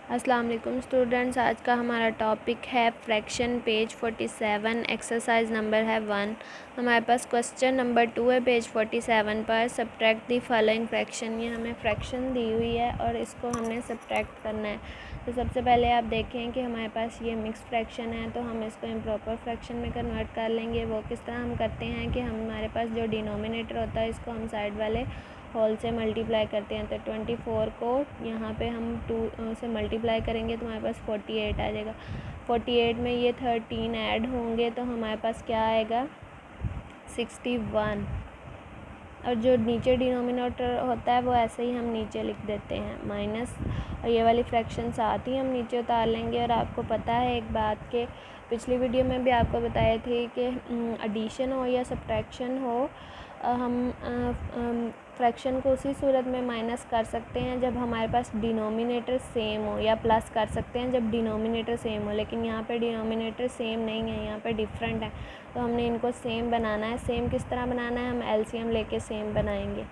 अस्सलाम वालेकुम स्टूडेंट्स, आज का हमारा टॉपिक है फ्रैक्शन। पेज 47, एक्सरसाइज नंबर है 1। हमारे पास क्वेश्चन नंबर 2 है पेज 47 पर। Subtract the following fraction. ये हमें फ्रैक्शन दी हुई है और इसको हमने सब्ट्रैक्ट करना है। तो सबसे पहले आप देखें कि हमारे पास ये मिक्स फ्रैक्शन है, तो हम इसको इम्प्रॉपर फ्रैक्शन में कन्वर्ट कर लेंगे। वो किस तरह हम करते हैं कि हमारे पास जो डिनोमिनेटर होता है इसको हम साइड वाले होल से मल्टीप्लाई करते हैं। तो 24 को यहाँ पे हम 2 से मल्टीप्लाई करेंगे तो हमारे पास 48 आ जाएगा। 48 में ये 13 ऐड होंगे तो हमारे पास क्या आएगा, 61। और जो नीचे डिनोमिनेटर होता है वो ऐसे ही हम नीचे लिख देते हैं माइनस, और ये वाली फ्रैक्शन साथ ही हम नीचे उतार लेंगे। और आपको पता है एक बात के पिछली वीडियो में भी आपको बताए थे कि एडिशन हो या सब्ट्रैक्शन हो, हम फ्रैक्शन को उसी सूरत में माइनस कर सकते हैं जब हमारे पास डिनोमिनेटर सेम हो, या प्लस कर सकते हैं जब डिनोमिनेटर सेम हो। लेकिन यहाँ पे डिनोमिनेटर सेम नहीं है, यहाँ पे डिफरेंट है, तो हमने इनको सेम बनाना है। सेम किस तरह बनाना है, हम एलसीएम लेके सेम बनाएंगे।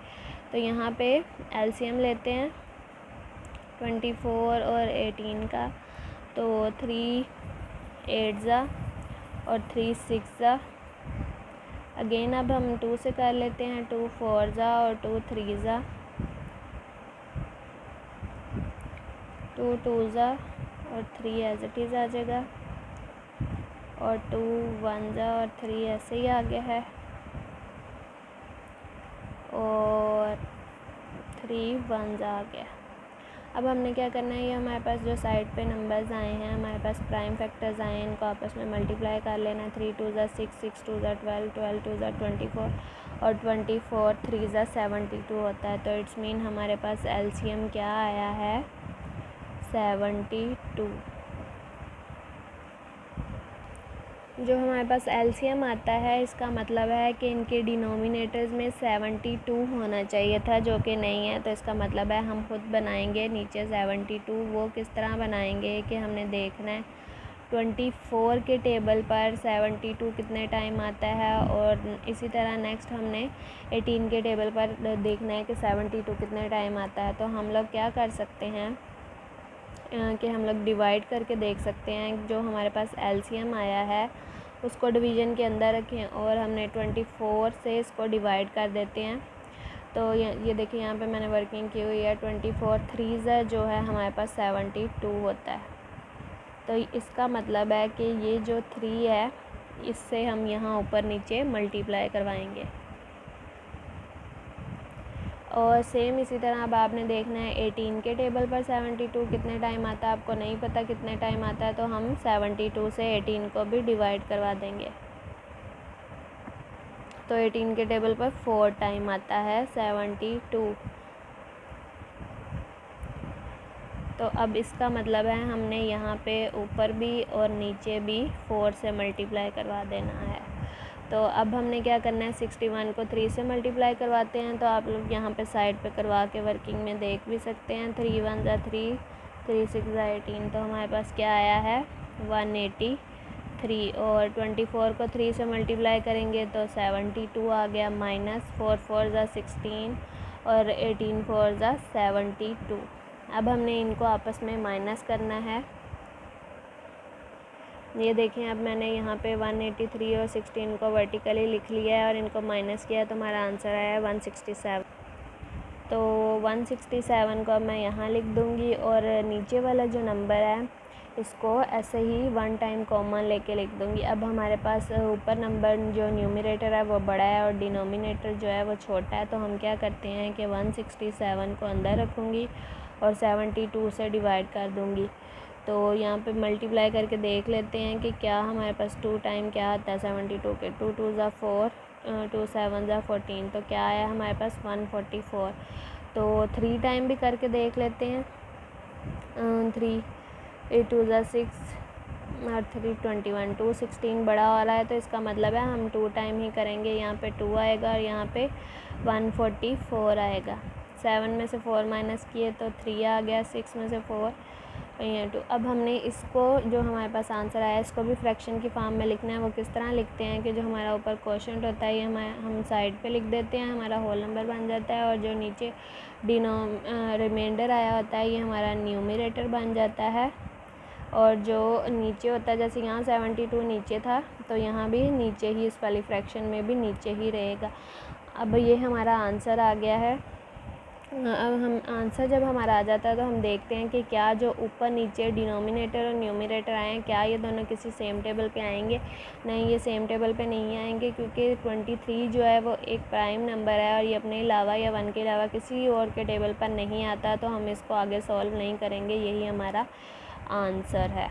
तो यहाँ पे एलसीएम लेते हैं 24 और 18 का। तो 3 8 ज़ा और 3 6 ज़ा। अगेन अब हम 2 से कर लेते हैं, 2 4 ज़ा और 2 3 ज़ा, 2 2 ज़ा और 3 एज इट इज़ आ जाएगा, और 2 1 ज़ा और 3 ऐसे ही आ गया है, और 3 1 ज़ा आ गया। अब हमने क्या करना है, ये हमारे पास जो साइड पे नंबर्स आए हैं, हमारे पास प्राइम फैक्टर्स आए हैं, इनको आपस में मल्टीप्लाई कर लेना है। 3 2 ज़ा 6, 6 2 ज़ा 12, 12 2 ज़ा 24, और 24 3 ज़ा 72 होता है। तो इट्स मीन हमारे पास एलसीएम क्या आया है, 72। जो हमारे पास एलसीएम आता है इसका मतलब है कि इनके डिनोमिनेटर्स में 72 होना चाहिए था, जो कि नहीं है। तो इसका मतलब है हम खुद बनाएंगे नीचे 72। वो किस तरह बनाएंगे कि हमने देखना है 24 के टेबल पर 72 कितने टाइम आता है, और इसी तरह नेक्स्ट हमने 18 के टेबल पर देखना है कि 72 कितने टाइम आता है। तो हम लोग क्या कर सकते हैं कि हम लोग डिवाइड करके देख सकते हैं। जो हमारे पास एलसीएम आया है उसको डिवीज़न के अंदर रखें और हमने 24 से इसको डिवाइड कर देते हैं। तो ये देखिए यहाँ पे मैंने वर्किंग की हुई है। 24 3 जो है हमारे पास 72 होता है। तो इसका मतलब है कि ये जो 3 है इससे हम यहाँ ऊपर नीचे मल्टीप्लाई करवाएंगे। और सेम इसी तरह अब आपने देखना है 18 के टेबल पर 72 कितने टाइम आता है, आपको नहीं पता कितने टाइम आता है, तो हम 72 से 18 को भी डिवाइड करवा देंगे। तो 18 के टेबल पर 4 टाइम आता है 72। तो अब इसका मतलब है हमने यहाँ पे ऊपर भी और नीचे भी 4 से मल्टीप्लाई करवा देना है। तो अब हमने क्या करना है, 61 को 3 से मल्टीप्लाई करवाते हैं। तो आप लोग यहाँ पे साइड पे करवा के वर्किंग में देख भी सकते हैं। 3 1 ज़ा 3, 3 6 ज़ा 18। तो हमारे पास क्या आया है, 183। और 24 को 3 से मल्टीप्लाई करेंगे तो 72 आ गया, माइनस 4 4 ज़ा 16 और 18 4 ज़ा 72। अब हमने इनको आपस में माइनस करना है। ये देखें, अब मैंने यहाँ पे 183 और 16 को वर्टिकली लिख लिया है और इनको माइनस किया, तो हमारा आंसर आया है 167। तो 167 को अब मैं यहाँ लिख दूँगी, और नीचे वाला जो नंबर है इसको ऐसे ही 1 टाइम कॉमन लेके लिख दूँगी। अब हमारे पास ऊपर नंबर जो न्यूमरेटर है वो बड़ा है और डिनोमिनेटर जो है वो छोटा है। तो हम क्या करते हैं कि 167 को अंदर रखूँगी और 72 से डिवाइड कर दूँगी। तो यहाँ पे मल्टीप्लाई करके देख लेते हैं कि क्या हमारे पास 2 टाइम क्या आता है 72 के। 2 2 ज़ा 4, 2 7 ज़ा 14। तो क्या आया हमारे पास 144। तो 3 टाइम भी करके देख लेते हैं। 3 8 2 ज़ा 6 और 3 21। 2 16 बड़ा वाला है, तो इसका मतलब है हम 2 टाइम ही करेंगे। यहाँ पे 2 आएगा और यहाँ पे 144 आएगा। 7 में से 4 माइनस किए तो 3 आ गया, 6 में से 4 यहाँ 2। अब हमने इसको जो हमारे पास आंसर आया इसको भी फ्रैक्शन की फॉर्म में लिखना है। वो किस तरह लिखते हैं कि जो हमारा ऊपर क्वोशंट होता है ये हम साइड पे लिख देते हैं, हमारा होल नंबर बन जाता है, और जो नीचे रिमाइंडर आया होता है ये हमारा न्यूमरेटर बन जाता है। और जो नीचे होता है, जैसे यहाँ 72 नीचे था तो यहाँ भी नीचे ही, इस वाली फ्रैक्शन में भी नीचे ही रहेगा। अब ये हमारा आंसर आ गया है। अब हम आंसर जब हमारा आ जाता है तो हम देखते हैं कि क्या जो ऊपर नीचे डिनोमिनेटर और न्यूमरेटर आए हैं क्या ये दोनों किसी सेम टेबल पे आएंगे। नहीं, ये सेम टेबल पे नहीं आएंगे, क्योंकि 23 जो है वो एक प्राइम नंबर है और ये अपने अलावा या 1 के अलावा किसी और के टेबल पर नहीं आता, तो हम इसको आगे सॉल्व नहीं करेंगे। यही हमारा आंसर है।